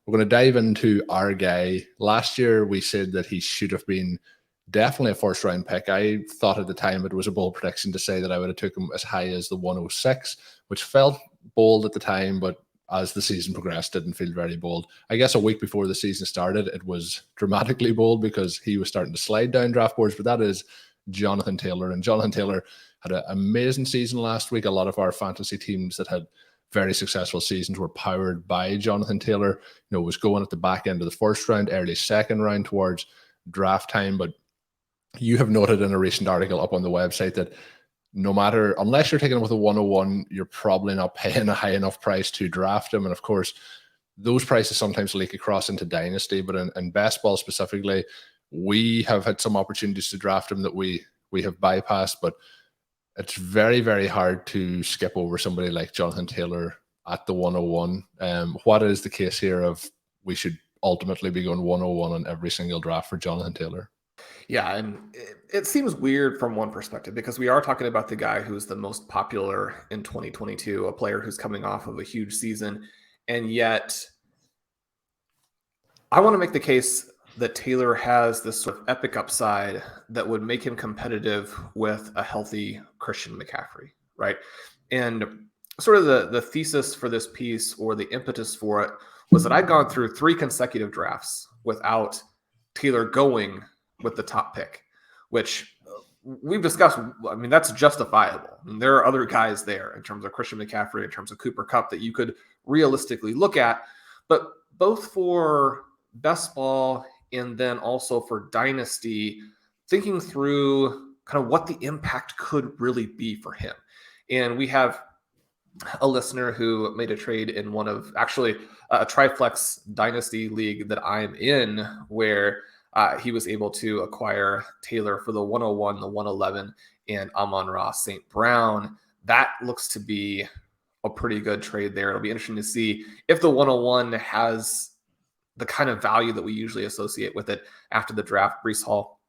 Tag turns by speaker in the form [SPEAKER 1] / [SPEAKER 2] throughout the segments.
[SPEAKER 1] we're going to dive into our guy. Last year, we said that he should have been definitely a first round pick. I thought at the time it was a bold prediction to say that I would have took him as high as the 106, which felt bold at the time, but as the season progressed, didn't feel very bold. I guess a week before the season started, it was dramatically bold because he was starting to slide down draft boards, but that is Jonathan Taylor. And Jonathan Taylor had an amazing season last week. A lot of our fantasy teams that had very successful seasons were powered by Jonathan Taylor. Was going at the back end of the first round, early second round towards draft time. But you have noted in a recent article up on the website that no matter, unless you're taking him with a 101, you're probably not paying a high enough price to draft him. And of course, those prices sometimes leak across into Dynasty, but in best ball specifically, we have had some opportunities to draft him that we have bypassed, but it's very, very hard to skip over somebody like Jonathan Taylor at the 101. What is the case here of we should ultimately be going 101 on every single draft for Jonathan Taylor?
[SPEAKER 2] Yeah, and it seems weird from one perspective because we are talking about the guy who's the most popular in 2022, a player who's coming off of a huge season. And yet, I want to make the case that Taylor has this sort of epic upside that would make him competitive with a healthy Christian McCaffrey, right? And sort of the thesis for this piece, or the impetus for it, was that I'd gone through 3 consecutive drafts without Taylor going with the top pick, which we've discussed. I mean, that's justifiable. I mean, there are other guys there in terms of Christian McCaffrey, in terms of Cooper Kupp, that you could realistically look at. But both for best ball and then also for Dynasty, thinking through kind of what the impact could really be for him. And we have a listener who made a trade in one of, actually, a Triflex Dynasty league that I'm in, where he was able to acquire Taylor for the 101, the 111, and Amon-Ra St. Brown. That looks to be a pretty good trade there. It'll be interesting to see if the 101 has the kind of value that we usually associate with it after the draft. Breece Hall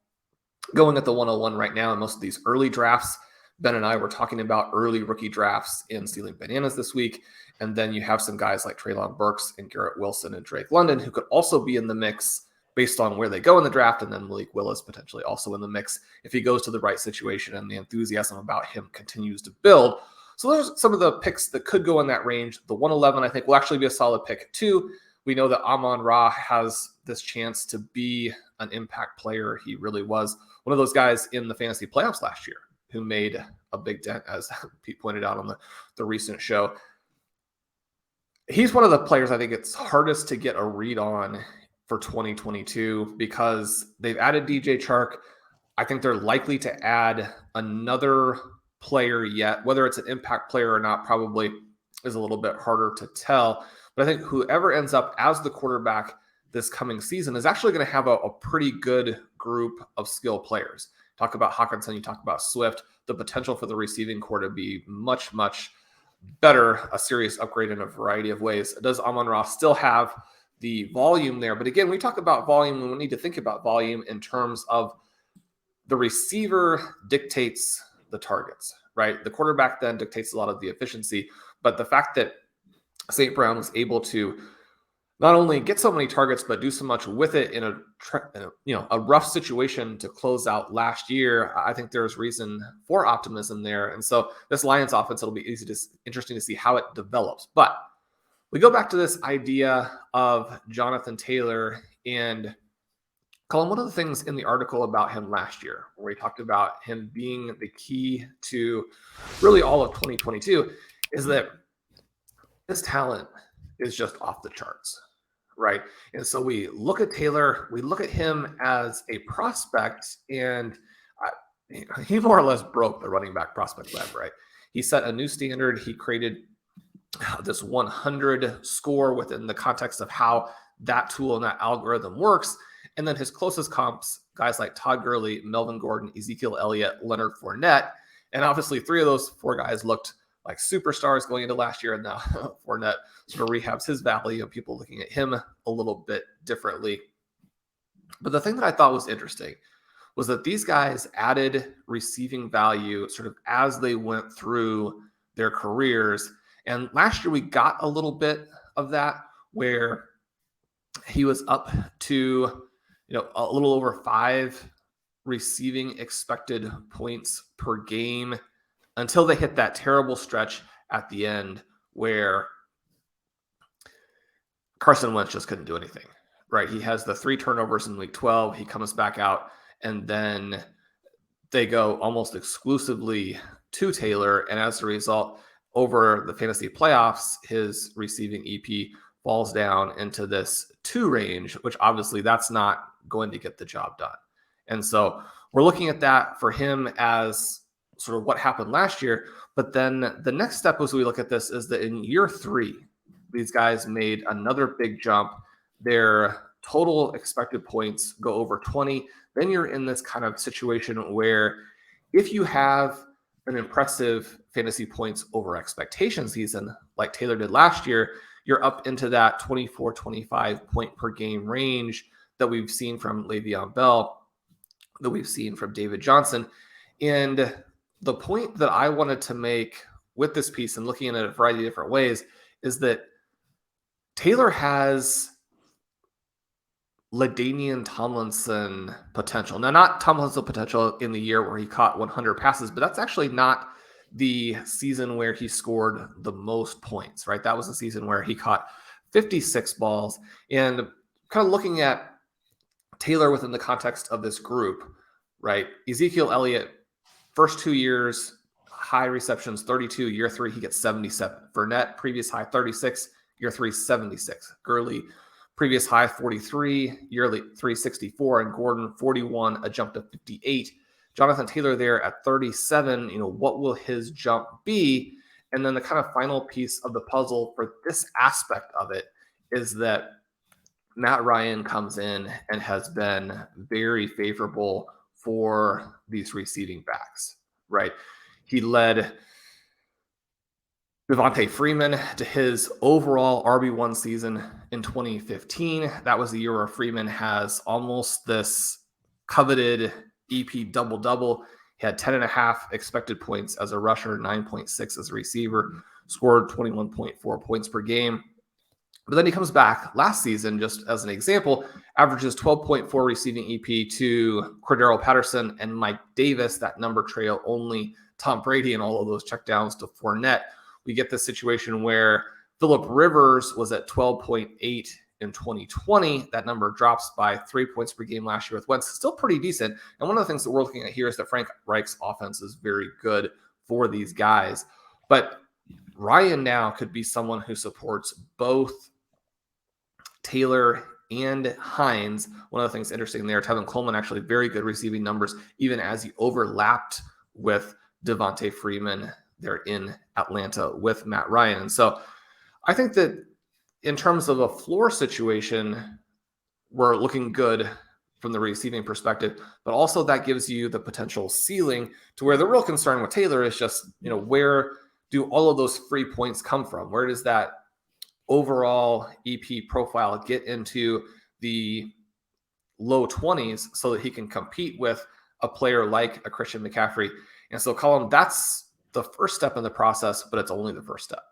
[SPEAKER 2] going at the 101 right now in most of these early drafts. Ben and I were talking about early rookie drafts in Stealing Bananas this week. And then you have some guys like Treylon Burks and Garrett Wilson and Drake London who could also be in the mix based on where they go in the draft. And then Malik Willis potentially also in the mix if he goes to the right situation and the enthusiasm about him continues to build. So there's some of the picks that could go in that range. The 111, I think, will actually be a solid pick too. We know that Amon-Ra has this chance to be an impact player. He really was one of those guys in the fantasy playoffs last year who made a big dent, as Pete pointed out on the recent show. He's one of the players I think it's hardest to get a read on for 2022 because they've added DJ Chark. I think they're likely to add another player yet. Whether it's an impact player or not probably is a little bit harder to tell. But I think whoever ends up as the quarterback this coming season is actually going to have a pretty good group of skill players. Talk about Hawkinson, you talk about Swift, the potential for the receiving core to be much, much better, a serious upgrade in a variety of ways. Does Amon-Ra still have the volume there? But again, we talk about volume, and we need to think about volume in terms of the receiver dictates the targets, right? The quarterback then dictates a lot of the efficiency, but the fact that St. Brown was able to not only get so many targets, but do so much with it in a rough situation to close out last year, I think there's reason for optimism there. And so this Lions offense, it'll be interesting to see how it develops. But we go back to this idea of Jonathan Taylor, and Colm, one of the things in the article about him last year, where he talked about him being the key to really all of 2022, is that his talent is just off the charts, right? And so we look at Taylor, we look at him as a prospect, and he more or less broke the running back prospect web, right? He set a new standard. He created this 100 score within the context of how that tool and that algorithm works. And then his closest comps, guys like Todd Gurley, Melvin Gordon, Ezekiel Elliott, Leonard Fournette. And obviously 3 of those 4 guys looked like superstars going into last year. And now Fournette sort of rehabs his value and people looking at him a little bit differently. But the thing that I thought was interesting was that these guys added receiving value sort of as they went through their careers. And last year we got a little bit of that, where he was up to, a little over 5 receiving expected points per game until they hit that terrible stretch at the end where Carson Wentz just couldn't do anything, right? He has the 3 turnovers in week 12. He comes back out, and then they go almost exclusively to Taylor. And as a result, over the fantasy playoffs, his receiving EP falls down into this 2 range, which obviously that's not going to get the job done. And so we're looking at that for him as sort of what happened last year. But then the next step as we look at this is that in year 3, these guys made another big jump. Their total expected points go over 20. Then you're in this kind of situation where if you have an impressive fantasy points over expectation season, like Taylor did last year, you're up into that 24, 25 point per game range that we've seen from Le'Veon Bell, that we've seen from David Johnson. And the point that I wanted to make with this piece and looking at it a variety of different ways is that Taylor has LaDainian Tomlinson potential. Now, not Tomlinson potential in the year where he caught 100 passes, but that's actually not the season where he scored the most points, right? That was the season where he caught 56 balls. And kind of looking at Taylor within the context of this group, right? Ezekiel Elliott, first 2 years, high receptions, 32. Year 3, he gets 77. Fournette, previous high, 36. Year 3, 76. Gurley, previous high, 43. Yearly 364. And Gordon, 41, a jump to 58. Jonathan Taylor there at 37. What will his jump be? And then the kind of final piece of the puzzle for this aspect of it is that Matt Ryan comes in and has been very favorable for these receiving backs, right? He led Devontae Freeman to his overall RB1 season in 2015. That was the year where Freeman has almost this coveted EP double-double. He had 10.5 expected points as a rusher, 9.6 as a receiver, scored 21.4 points per game. But then he comes back last season, just as an example, averages 12.4 receiving EP to Cordero Patterson and Mike Davis. That number trail only Tom Brady and all of those checkdowns to Fournette. We get this situation where Phillip Rivers was at 12.8 in 2020. That number drops by 3 points per game last year with Wentz. Still pretty decent. And one of the things that we're looking at here is that Frank Reich's offense is very good for these guys. But Ryan now could be someone who supports both Taylor and Hines. One of the things interesting there, Tevin Coleman actually very good receiving numbers, even as he overlapped with Devontae Freeman there in Atlanta with Matt Ryan. And so I think that in terms of a floor situation, we're looking good from the receiving perspective, but also that gives you the potential ceiling to where the real concern with Taylor is just, where do all of those free points come from? Where does that overall EP profile get into the low 20s so that he can compete with a player like a Christian McCaffrey? And so, Colm, that's the first step in the process, but it's only the first step.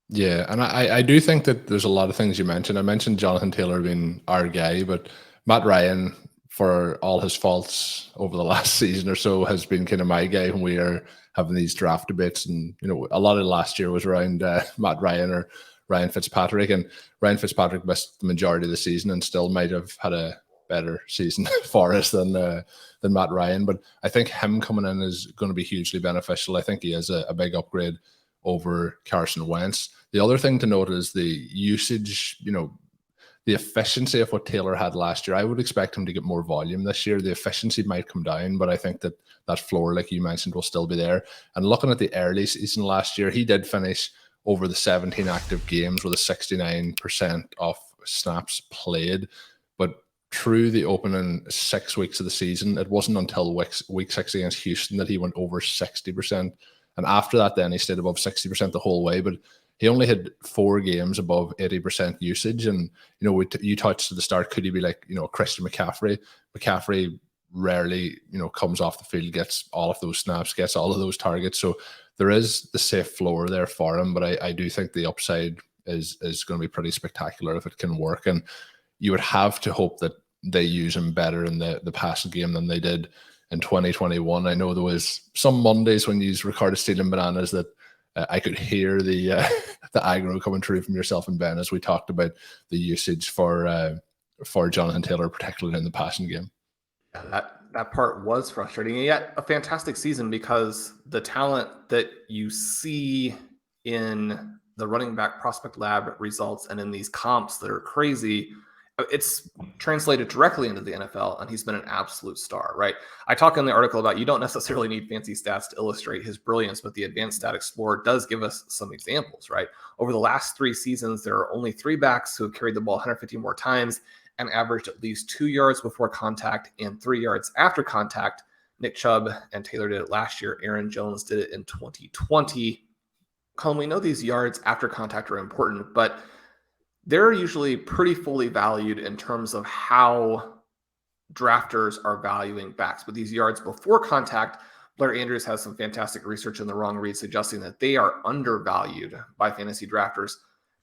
[SPEAKER 1] Yeah, and I do think that there's a lot of things you mentioned. I mentioned Jonathan Taylor being our guy, but Matt Ryan, for all his faults over the last season or so, has been kind of my guy when we are having these draft debates. And, a lot of last year was around Matt Ryan or Ryan Fitzpatrick, and Ryan Fitzpatrick missed the majority of the season and still might have had a better season for us than Matt Ryan. But I think him coming in is going to be hugely beneficial. I think he is a big upgrade over Carson Wentz. The other thing to note is the usage, the efficiency of what Taylor had last year. I would expect him to get more volume this year. The efficiency might come down, but I think that floor, like you mentioned, will still be there. And looking at the early season last year, he did finish over the 17 active games with a 69% of snaps played. But through the opening 6 weeks of the season, it wasn't until week 6 against Houston that he went over 60%. And after that, then he stayed above 60% the whole way. But he only had 4 games above 80% usage. And, you touched at the start, could he be like, Christian McCaffrey? McCaffrey rarely, comes off the field, gets all of those snaps, gets all of those targets. So there is the safe floor there for him. But I do think the upside is going to be pretty spectacular if it can work. And, you would have to hope that they use him better in the passing game than they did in 2021. I know there was some Mondays when you recorded Stealing Bananas that I could hear the aggro coming through from yourself and Ben as we talked about the usage for Jonathan Taylor, particularly in the passing game.
[SPEAKER 2] That part was frustrating, and yet a fantastic season because the talent that you see in the running back prospect lab results and in these comps that are crazy, it's translated directly into the NFL, and he's been an absolute star, right? I talk in the article about you don't necessarily need fancy stats to illustrate his brilliance, but the Advanced Stat Explorer does give us some examples, right? Over the last 3 seasons, there are only 3 backs who have carried the ball 150 more times and averaged at least 2 yards before contact and 3 yards after contact. Nick Chubb and Taylor did it last year. Aaron Jones did it in 2020. Colm, we know these yards after contact are important, but they're usually pretty fully valued in terms of how drafters are valuing backs. But these yards before contact, Blair Andrews has some fantastic research in the wrong read suggesting that they are undervalued by fantasy drafters.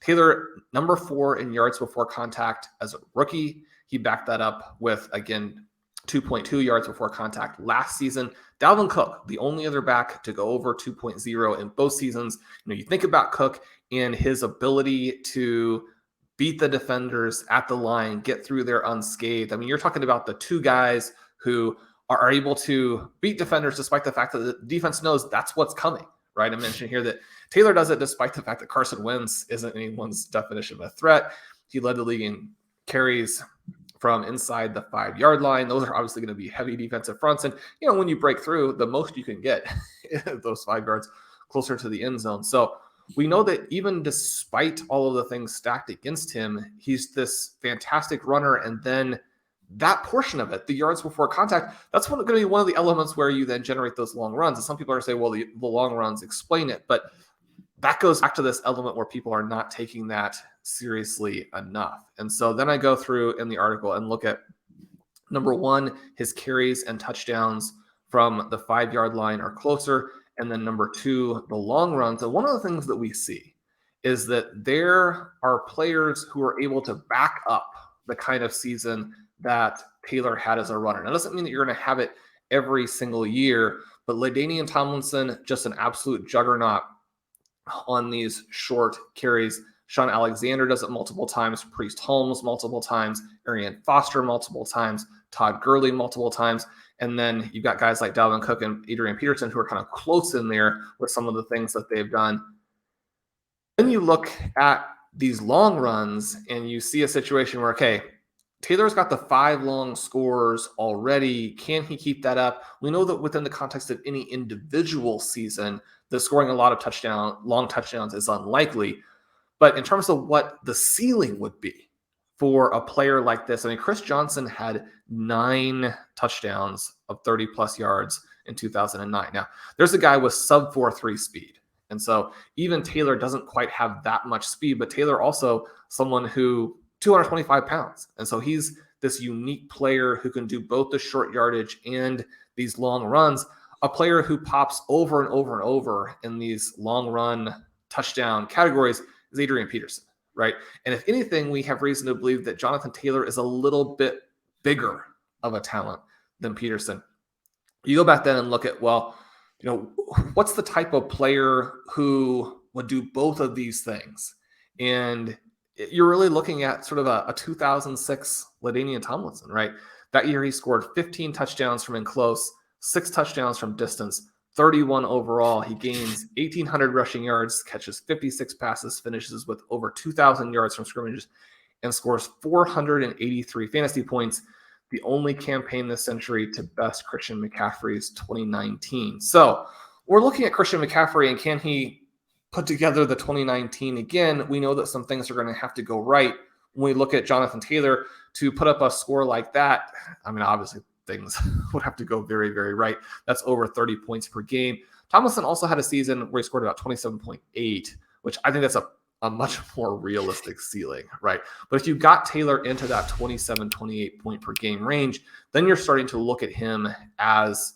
[SPEAKER 2] Taylor, number 4 in yards before contact as a rookie. He backed that up with, again, 2.2 yards before contact last season. Dalvin Cook, the only other back to go over 2.0 in both seasons. You think about Cook and his ability to beat the defenders at the line, get through there unscathed. I mean, you're talking about the 2 guys who are able to beat defenders despite the fact that the defense knows that's what's coming, right? I mentioned here that Taylor does it despite the fact that Carson Wentz isn't anyone's definition of a threat. He led the league in carries from inside the 5-yard line. Those are obviously going to be heavy defensive fronts. And, when you break through, the most you can get those 5 yards closer to the end zone. So we know that even despite all of the things stacked against him, he's this fantastic runner. And then that portion of it, the yards before contact, that's going to be one of the elements where you then generate those long runs. And some people are saying, well, the long runs explain it. But that goes back to this element where people are not taking that seriously enough. And so then I go through in the article and look at, number 1, his carries and touchdowns from the 5-yard line are closer. And then number 2, the long runs. And one of the things that we see is that there are players who are able to back up the kind of season that Taylor had as a runner. Now, that doesn't mean that you're going to have it every single year, but LaDainian Tomlinson, just an absolute juggernaut on these short carries. Sean Alexander does it multiple times, Priest Holmes multiple times, Arian Foster multiple times, Todd Gurley multiple times. And then you've got guys like Dalvin Cook and Adrian Peterson who are kind of close in there with some of the things that they've done. Then you look at these long runs and you see a situation where, okay, Taylor's got the 5 long scores already. Can he keep that up? We know that within the context of any individual season, the scoring a lot of long touchdowns is unlikely. But in terms of what the ceiling would be for a player like this, I mean, Chris Johnson had 9 touchdowns of 30-plus yards in 2009. Now, there's a guy with sub 4.3 speed. And so even Taylor doesn't quite have that much speed, but Taylor also someone who 225 pounds. And so he's this unique player who can do both the short yardage and these long runs. A player who pops over and over and over in these long run touchdown categories is Adrian Peterson, right? And if anything, we have reason to believe that Jonathan Taylor is a little bit bigger of a talent than Peterson. You go back then and look at, well, what's the type of player who would do both of these things? And you're really looking at sort of a 2006 LaDainian Tomlinson, right? That year he scored 15 touchdowns from in close, 6 touchdowns from distance, 31 overall. He gains 1,800 rushing yards, catches 56 passes, finishes with over 2,000 yards from scrimmages, and scores 483 fantasy points. The only campaign this century to best Christian McCaffrey's 2019. So we're looking at Christian McCaffrey, and can he put together the 2019 again? We know that some things are going to have to go right. When we look at Jonathan Taylor to put up a score like that, I mean, obviously things would have to go very, very right. That's over 30 points per game. Tomlinson also had a season where he scored about 27.8, which I think that's a much more realistic ceiling, right? But if you got Taylor into that 27, 28 point per game range, then you're starting to look at him as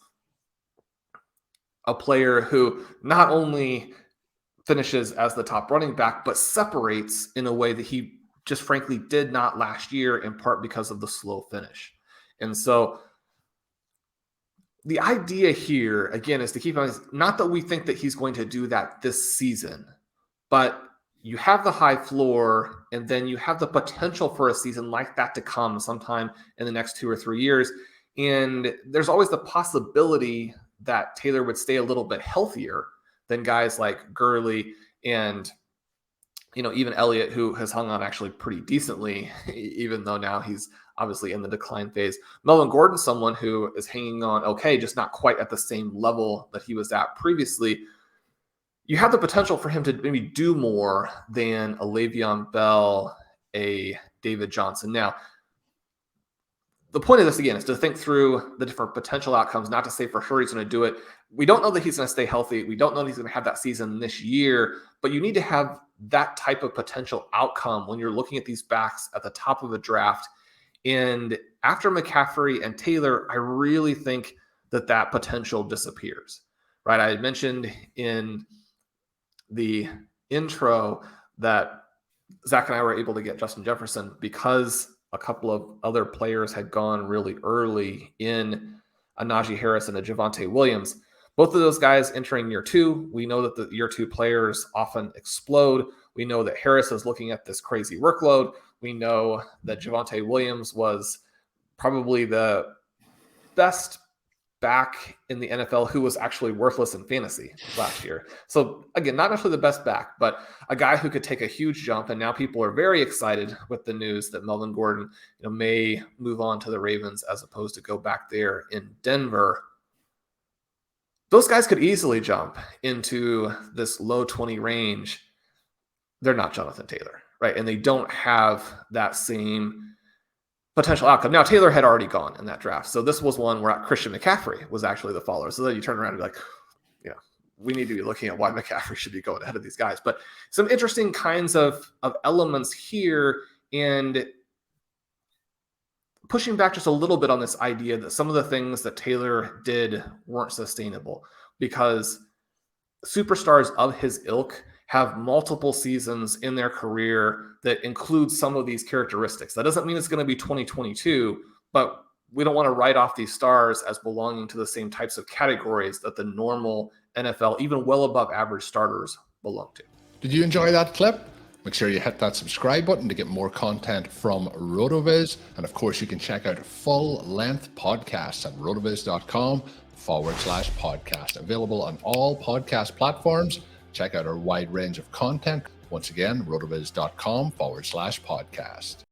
[SPEAKER 2] a player who not only finishes as the top running back, but separates in a way that he just frankly did not last year, in part because of the slow finish. And so the idea here, again, is to keep on, not that we think that he's going to do that this season, but you have the high floor, and then you have the potential for a season like that to come sometime in the next 2 or 3 years. And there's always the possibility that Taylor would stay a little bit healthier than guys like Gurley and, even Elliott, who has hung on actually pretty decently, even though now he's obviously in the decline phase. Melvin Gordon's someone who is hanging on okay, just not quite at the same level that he was at previously. You have the potential for him to maybe do more than a Le'Veon Bell, a David Johnson. Now, the point of this, again, is to think through the different potential outcomes, not to say for sure he's going to do it. We don't know that he's going to stay healthy. We don't know that he's going to have that season this year, but you need to have that type of potential outcome when you're looking at these backs at the top of a draft. And after McCaffrey and Taylor, I really think that potential disappears, right? I had mentioned in the intro that Zach and I were able to get Justin Jefferson because a couple of other players had gone really early in a Najee Harris and a Javonte Williams. Both of those guys entering year 2. We know that the year 2 players often explode. We know that Harris is looking at this crazy workload. We know that Javonte Williams was probably the best back in the NFL who was actually worthless in fantasy last year. So again, not necessarily the best back, but a guy who could take a huge jump. And now people are very excited with the news that Melvin Gordon may move on to the Ravens as opposed to go back there in Denver. Those guys could easily jump into this low 20 range. They're not Jonathan Taylor, right? And they don't have that same potential outcome. Now, Taylor had already gone in that draft. So this was one where Christian McCaffrey was actually the follower. So then you turn around and be like, we need to be looking at why McCaffrey should be going ahead of these guys. But some interesting kinds of elements here, and pushing back just a little bit on this idea that some of the things that Taylor did weren't sustainable, because superstars of his ilk have multiple seasons in their career that include some of these characteristics. That doesn't mean it's going to be 2022, but we don't want to write off these stars as belonging to the same types of categories that the normal NFL, even well above average starters, belong to.
[SPEAKER 1] Did you enjoy that clip? Make sure you hit that subscribe button to get more content from RotoViz. And of course, you can check out full-length podcasts at rotoviz.com/podcast. Available on all podcast platforms. Check out our wide range of content. Once again, rotoviz.com/podcast.